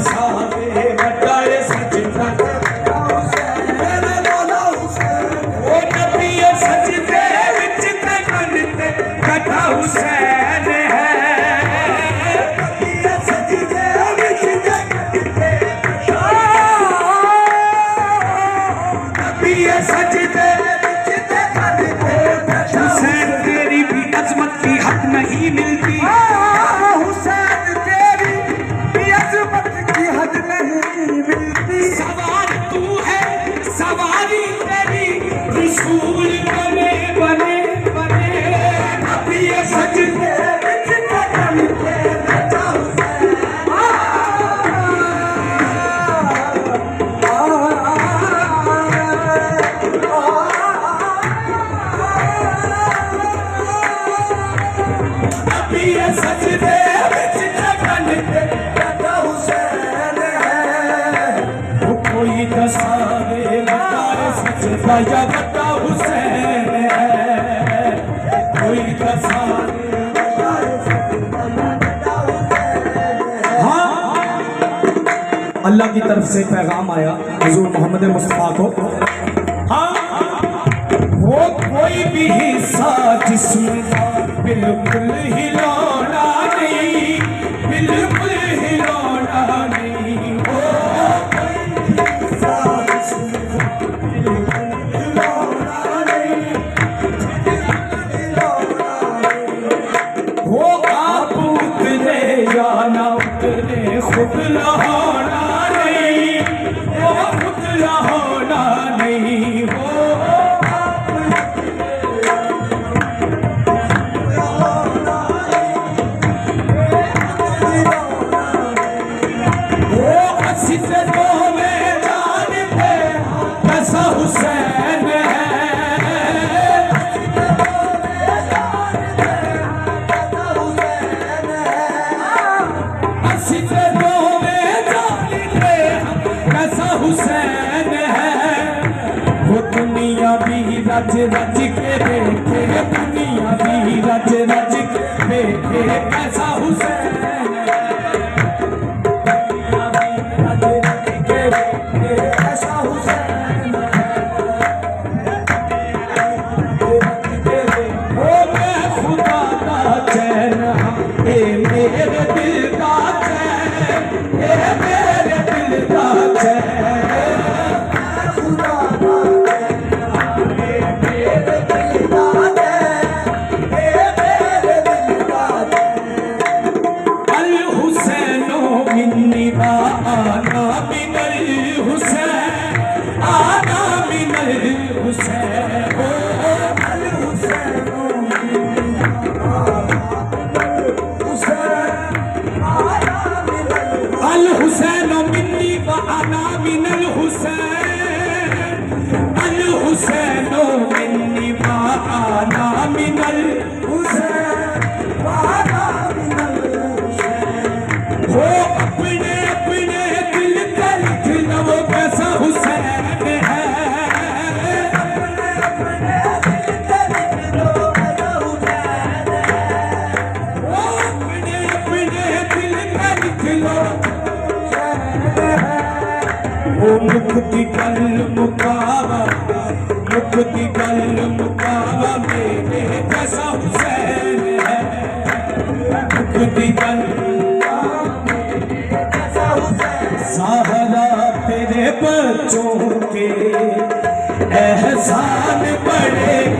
दसावे बटाए सजदा ओ नबी सजदे विच ते मन ते कटा हुसैन है सजदे विच ते नबी सजदे विच ते हुसैन तेरी भी अजमत की हद नहीं मिलती हुसैन तेरी भी अजमत की हद नहीं मिलती सवार तू है सवारी तेरी रसूल बने बने बने नबी सजदे विच ते मन ते कटा सजदे विच जगन ते कटा हुसैन है कोई दसावे बटाए सजदा या बटा हुसैन है कोई दसावे बटाए सजदा या बटा हुसैन है। हाँ अल्लाह की तरफ से पैगाम आया हुजूर मोहम्मद मुस्तफा को हाँ वो कोई भी हिस्सा जिस्म बिल्कुल हिलौना नहीं बिल्कुल हिलौना नहीं वो वो आप उतरे या ना उतरे खुद लहोना नहीं वो खुद लहोना नहीं वो हुसैन है हुसैन है वो दुनिया भी रज रज के देखे दुनिया भी रज रज के देखे कैसा हुसैन है दुनिया भी रज रज के देखे कैसा हुसैन मेरे दिल का चैन मेरे दिल का चैन खुदा का मेरे दिल का चैन मेरे दिल का चैन अल हुसैनो मिन्नी आना मिनल हुसैन आना मिनल हुसैन अल हुसैनो हुसैन मिन्नी व अना मिनल हुसैन अल हुसैन मिन्नी व अना मिनल हुसैन व अना मिनल हुसैन वो अपने अपने दिल का लिखना वो कैसा हुसैन है अपने अपने दिल का लिखना वो कैसा हुसैन है वो अपने अपने दिल का लिखना वो मुक्ति कल मुकावा मेरे जैसा हुसैन है मुक्ति कल जैसा हुसैन सहारा तेरे बच्चों के एहसान